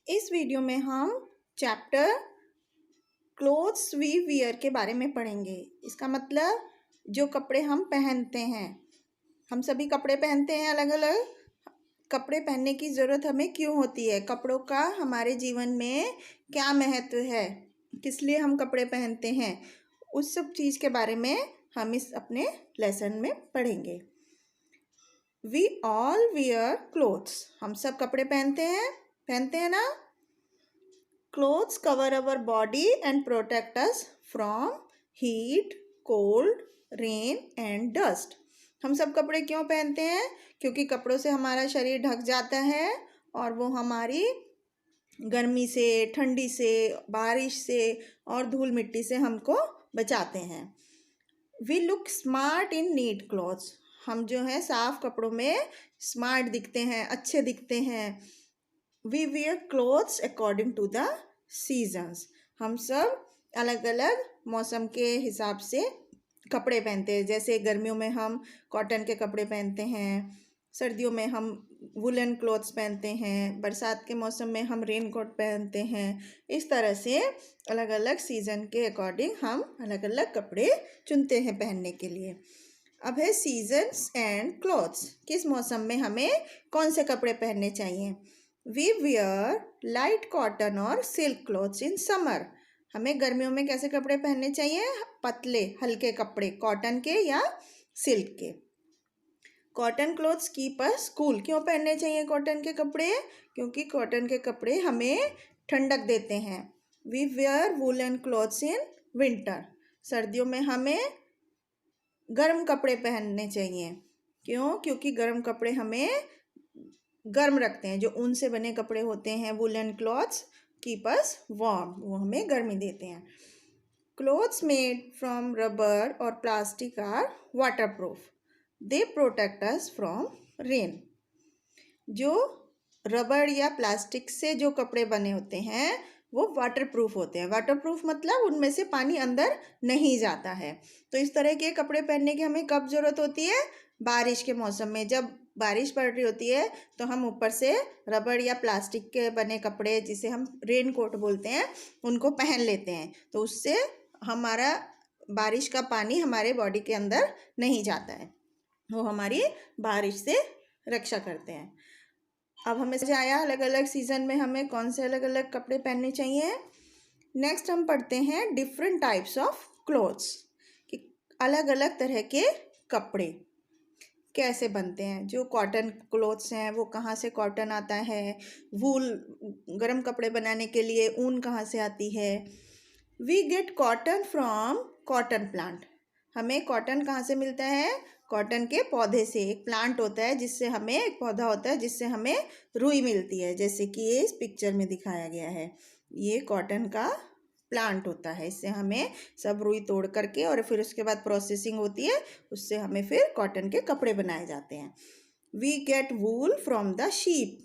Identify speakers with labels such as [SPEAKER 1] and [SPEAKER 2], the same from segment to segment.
[SPEAKER 1] इस वीडियो में हम चैप्टर क्लोथ्स वी वियर के बारे में पढ़ेंगे। इसका मतलब जो कपड़े हम पहनते हैं, हम सभी कपड़े पहनते हैं। अलग अलग कपड़े पहनने की ज़रूरत हमें क्यों होती है, कपड़ों का हमारे जीवन में क्या महत्व है, किस लिए हम कपड़े पहनते हैं, उस सब चीज़ के बारे में हम इस अपने लेसन में पढ़ेंगे। वी ऑल वियर क्लोथ्स, हम सब कपड़े पहनते हैं ना। Clothes cover our body and protect us from heat, cold, rain and dust. हम सब कपड़े क्यों पहनते हैं? क्योंकि कपड़ों से हमारा शरीर ढक जाता है और वो हमारी गर्मी से, ठंडी से, बारिश से और धूल मिट्टी से हमको बचाते हैं। We look smart in neat clothes. हम जो है साफ कपड़ों में स्मार्ट दिखते हैं, अच्छे दिखते हैं। We wear clothes according to the seasons. हम सब अलग अलग मौसम के हिसाब से कपड़े पहनते हैं। जैसे गर्मियों में हम कॉटन के कपड़े पहनते हैं, सर्दियों में हम वुलन क्लॉथ्स पहनते हैं, बरसात के मौसम में हम रेन कोट पहनते हैं। इस तरह से अलग अलग सीज़न के अकॉर्डिंग हम अलग अलग कपड़े चुनते हैं पहनने के लिए। अब है सीजन्स एंड क्लॉथ्स, किस मौसम में हमें कौन से कपड़े पहनने चाहिए। वी वियर लाइट कॉटन और सिल्क क्लॉथ्स इन समर, हमें गर्मियों में कैसे कपड़े पहनने चाहिए, पतले हल्के कपड़े कॉटन के या सिल्क के। कॉटन क्लॉथ्स कीप अस कूल, क्यों पहनने चाहिए कॉटन के कपड़े, क्योंकि कॉटन के कपड़े हमें ठंडक देते हैं। We wear woollen clothes in winter, सर्दियों में हमें गर्म कपड़े पहनने चाहिए। क्यों? क्योंकि गर्म कपड़े हमें गर्म रखते हैं। जो ऊन से बने कपड़े होते हैं, woollen clothes keep us warm, वो हमें गर्मी देते हैं। क्लॉथ्स मेड फ्रॉम रबर और plastic are water proof, they protect us from rain. जो रबर या प्लास्टिक से जो कपड़े बने होते हैं वो वाटर प्रूफ होते हैं। वाटर प्रूफ मतलब उनमें से पानी अंदर नहीं जाता है। तो इस तरह के कपड़े पहनने की हमें कब ज़रूरत होती है? बारिश के मौसम में। जब बारिश पड़ रही होती है तो हम ऊपर से रबड़ या प्लास्टिक के बने कपड़े, जिसे हम रेन कोट बोलते हैं, उनको पहन लेते हैं। तो उससे हमारा बारिश का पानी हमारे बॉडी के अंदर नहीं जाता है, वो हमारी बारिश से रक्षा करते हैं। अब हमें समझ आया अलग अलग सीज़न में हमें कौन से अलग अलग कपड़े पहनने चाहिए। नेक्स्ट हम पढ़ते हैं डिफरेंट टाइप्स ऑफ क्लोथ्स, कि अलग अलग तरह के कपड़े कैसे बनते हैं। जो कॉटन क्लोथ्स हैं वो कहाँ से कॉटन आता है, वूल गर्म कपड़े बनाने के लिए ऊन कहाँ से आती है। We get cotton from cotton plant, हमें कॉटन कहाँ से मिलता है? कॉटन के पौधे से। एक प्लांट होता है जिससे हमें, एक पौधा होता है जिससे हमें रुई मिलती है, जैसे कि ये इस पिक्चर में दिखाया गया है। ये कॉटन का प्लांट होता है, इससे हमें सब रुई तोड़ करके और फिर उसके बाद प्रोसेसिंग होती है, उससे हमें फिर कॉटन के कपड़े बनाए जाते हैं। We get wool from the sheep,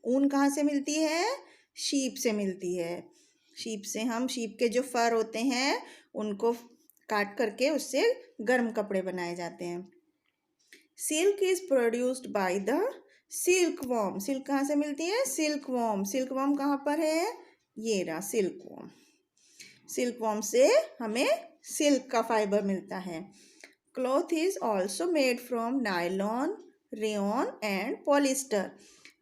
[SPEAKER 1] ऊन कहाँ से मिलती है? शीप से मिलती है। शीप से हम, शीप के जो फर होते हैं उनको काट करके उससे गर्म कपड़े बनाए जाते हैं। Silk is produced by the silk worm, silk कहाँ से मिलती है? Silk worm. सिल्क वॉर्म कहाँ पर है? ये रहा सिल्क वॉर्म। सिल्क वॉर्म से हमें सिल्क का फाइबर मिलता है। Cloth is also made from nylon, rayon and polyester.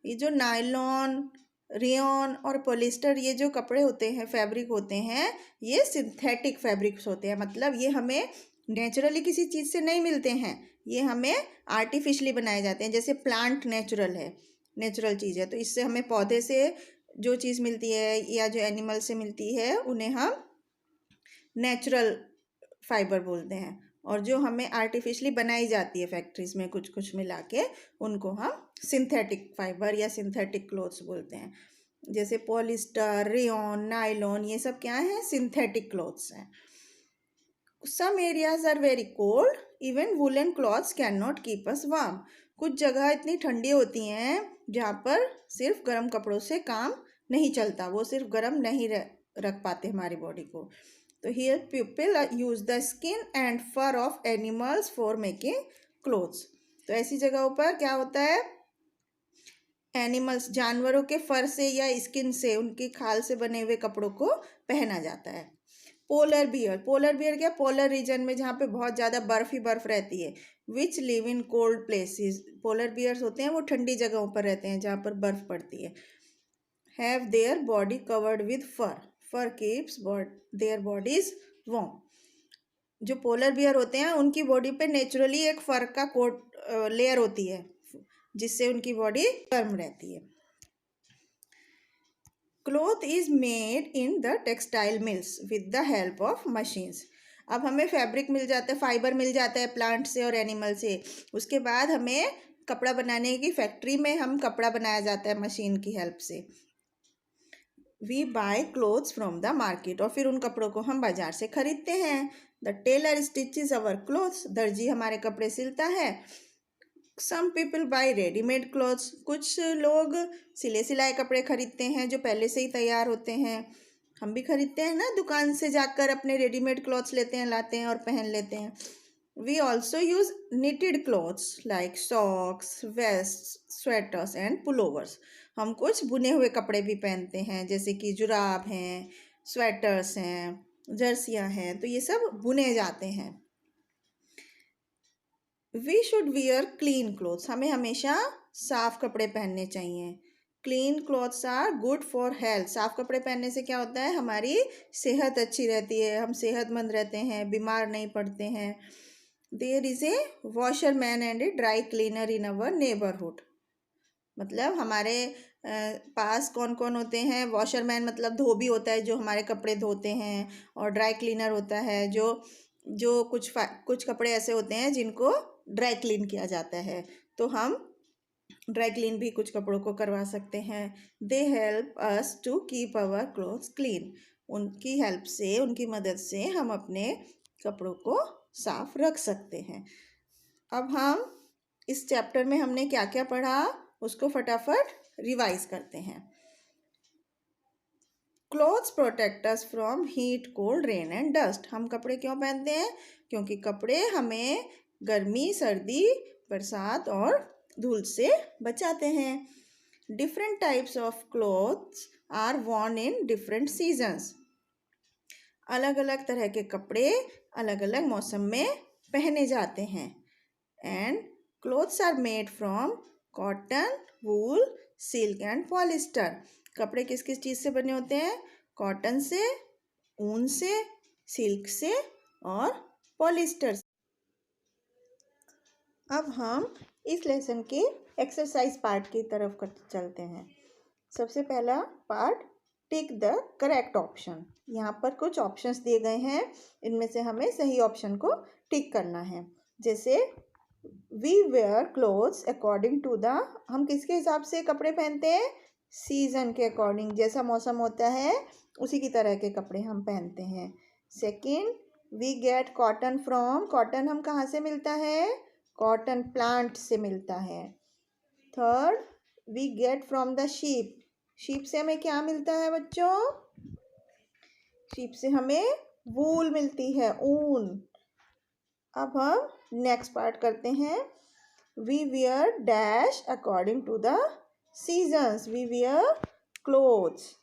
[SPEAKER 1] ये जो नायलॉन, रेयॉन और पॉलिस्टर, ये जो कपड़े होते हैं, फैब्रिक होते हैं, ये सिंथेटिक फैब्रिक्स होते हैं। मतलब ये हमें नेचुरली किसी चीज़ से नहीं मिलते हैं, ये हमें आर्टिफिशियली बनाए जाते हैं। जैसे प्लांट नेचुरल है, नेचुरल चीज़ है, तो इससे हमें पौधे से जो चीज़ मिलती है या जो एनिमल से मिलती है उन्हें हम नेचुरल फाइबर बोलते हैं। और जो हमें आर्टिफिशियली बनाई जाती है फैक्ट्रीज में कुछ कुछ मिला के, उनको हम सिंथेटिक फाइबर या सिंथेटिक क्लॉथ्स बोलते हैं। जैसे पॉलिस्टर, रेयॉन, नायलॉन, ये सब क्या है? सिंथेटिक क्लॉथ्स हैं। Some areas are very cold, even woollen clothes can not keep us warm. कुछ जगह इतनी ठंडी होती हैं जहाँ पर सिर्फ गर्म कपड़ों से काम नहीं चलता, वो सिर्फ गर्म नहीं रख पाते हमारी बॉडी को। तो here people use the skin and fur of animals for making clothes. तो ऐसी जगहों पर क्या होता है? एनिमल्स जानवरों के फर से या स्किन से, उनकी खाल से बने हुए कपड़ों को पहना जाता है। पोलर बियर क्या, पोलर रीजन में जहाँ पे बहुत ज़्यादा बर्फ ही बर्फ रहती है। Which live in cold places, polar bears होते हैं वो ठंडी जगहों पर रहते हैं जहाँ पर बर्फ पड़ती है। Have their body covered with fur keeps their bodies warm. जो पोलर बियर होते हैं उनकी बॉडी पे नेचुरली एक फर का कोट लेयर होती है जिससे उनकी बॉडी गर्म रहती है। Cloth is made in the textile mills with the help of machines. अब हमें फैब्रिक मिल जाता है, फाइबर मिल जाता है प्लांट से और एनिमल से। उसके बाद हमें कपड़ा बनाने की फैक्ट्री में हम कपड़ा बनाया जाता है मशीन की हेल्प से। We buy clothes from the market, और फिर उन कपड़ों को हम बाजार से खरीदते हैं। The tailor stitches our clothes, दर्जी हमारे कपड़े सिलता है। Some people buy readymade clothes, कुछ लोग सिले सिलाए कपड़े खरीदते हैं जो पहले से ही तैयार होते हैं। हम भी खरीदते हैं ना, दुकान से जाकर अपने रेडीमेड क्लॉथ्स लेते हैं, लाते हैं और पहन लेते हैं। We also use knitted clothes like socks, vest, sweaters and pullovers. हम कुछ बुने हुए कपड़े भी पहनते हैं जैसे कि जुराब हैं, स्वेटर्स हैं, जर्सियाँ हैं, तो ये सब बुने जाते हैं। We should wear clean clothes, हमें हमेशा साफ कपड़े पहनने चाहिए। Clean clothes are good for health, साफ कपड़े पहनने से क्या होता है, हमारी सेहत अच्छी रहती है, हम सेहतमंद रहते हैं, बीमार नहीं पड़ते हैं। There is a washerman and a dry cleaner in our neighbourhood, मतलब हमारे पास कौन कौन होते हैं। वॉशर मैन मतलब धोबी होता है जो हमारे कपड़े धोते हैं, और ड्राई क्लीनर होता है जो कुछ कपड़े ऐसे होते हैं जिनको ड्राई क्लीन किया जाता है, तो हम ड्राई क्लीन भी कुछ कपड़ों को करवा सकते हैं। They help us to keep our clothes clean, उनकी हेल्प से, उनकी मदद से हम अपने कपड़ों को साफ रख सकते हैं। अब हम इस चैप्टर में हमने क्या क्या पढ़ा उसको फटाफट रिवाइज करते हैं। Clothes protect us from heat, cold, rain and dust. हम कपड़े क्यों पहनते हैं, क्योंकि कपड़े हमें गर्मी, सर्दी, बरसात और धूल से बचाते हैं। Different types of clothes are worn in different seasons, अलग अलग तरह के कपड़े अलग अलग मौसम में पहने जाते हैं। And clothes are made from cotton, wool, silk and polyester. कपड़े किस किस चीज़ से बने होते हैं, कॉटन से, ऊन से, सिल्क से और पॉलिस्टर से। अब हम इस लेसन के एक्सरसाइज पार्ट की तरफ चलते हैं। सबसे पहला part, tick the correct option. यहाँ पर कुछ ऑप्शंस दिए गए हैं, इनमें से हमें सही ऑप्शन को टिक करना है। जैसे we wear clothes according to the, हम किसके हिसाब से कपड़े पहनते हैं, सीजन के अकॉर्डिंग, जैसा मौसम होता है उसी की तरह के कपड़े हम पहनते हैं। Second, we get cotton from, cotton हम कहाँ से मिलता है, कॉटन प्लांट से मिलता है। Third, we get from the sheep, sheep से हमें क्या मिलता है बच्चों, शीप से हमें वूल मिलती है, ऊन। अब हम नेक्स्ट पार्ट करते हैं। We wear dash according to the seasons, we wear clothes.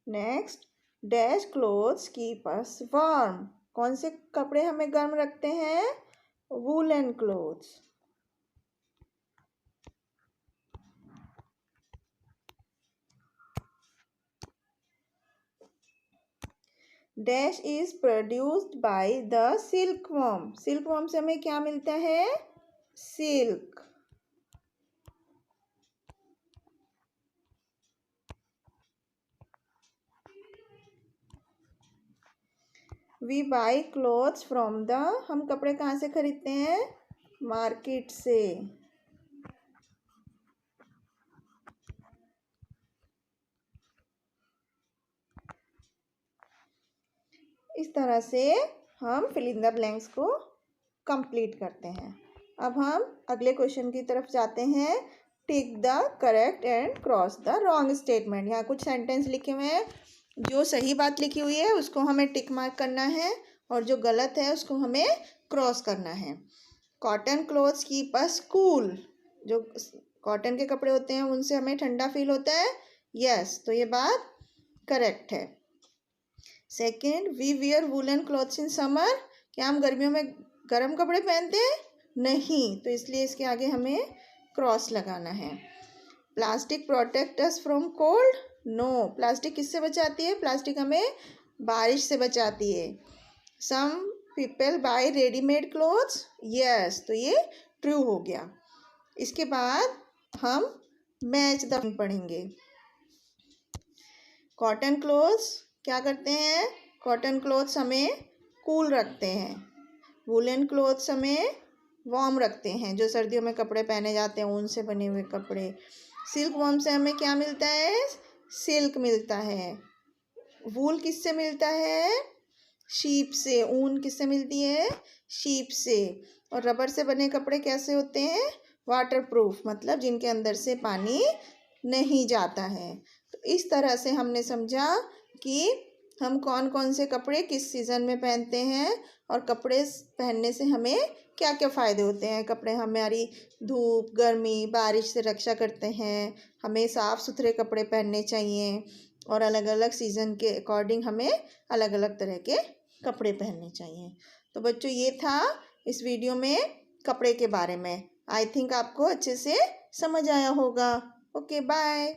[SPEAKER 1] Next, dash clothes keep us warm, कौन से कपड़े हमें गर्म रखते हैं, woollen clothes. Dash is produced by the silkworm, silkworm से हमें क्या मिलता है, silk. We buy clothes from the, हम कपड़े कहाँ से खरीदते हैं, मार्केट से। इस तरह से हम फिल इन द ब्लैंक्स को कंप्लीट करते हैं। अब हम अगले क्वेश्चन की तरफ जाते हैं। Tick the correct and cross the wrong statement. यहाँ कुछ सेंटेंस लिखे हुए हैं, जो सही बात लिखी हुई है उसको हमें टिक मार्क करना है और जो गलत है उसको हमें क्रॉस करना है। कॉटन क्लोथ्स कीप अस कूल, जो कॉटन के कपड़े होते हैं उनसे हमें ठंडा फील होता है। यस, तो ये बात करेक्ट है। Second, we wear woollen clothes in summer, क्या हम गर्मियों में गर्म कपड़े पहनते हैं? नहीं, तो इसलिए इसके आगे हमें क्रॉस लगाना है। Plastic protect us from cold, no, plastic किससे बचाती है? प्लास्टिक हमें बारिश से बचाती है। Some people buy readymade clothes, yes, तो ये ट्रू हो गया। इसके बाद हम मैच द पढ़ेंगे। कॉटन क्लोथ्स क्या करते हैं? कॉटन क्लोथ्स हमें कूल रखते हैं। वुलन क्लोथ्स हमें वार्म रखते हैं, जो सर्दियों में कपड़े पहने जाते हैं ऊन से बने हुए कपड़े। सिल्क वर्म से हमें क्या मिलता है? सिल्क मिलता है। वूल किससे मिलता है? शीप से। ऊन किससे मिलती है? शीप से। और रबर से बने कपड़े कैसे होते हैं? वाटर प्रूफ, मतलब जिनके अंदर से पानी नहीं जाता है। तो इस तरह से हमने समझा कि हम कौन कौन से कपड़े किस सीज़न में पहनते हैं और कपड़े पहनने से हमें क्या क्या फ़ायदे होते हैं। कपड़े हमारी धूप, गर्मी, बारिश से रक्षा करते हैं। हमें साफ़ सुथरे कपड़े पहनने चाहिए और अलग अलग सीज़न के अकॉर्डिंग हमें अलग अलग तरह के कपड़े पहनने चाहिए। तो बच्चों, ये था इस वीडियो में कपड़े के बारे में। आई थिंक आपको अच्छे से समझ आया होगा। Okay, bye.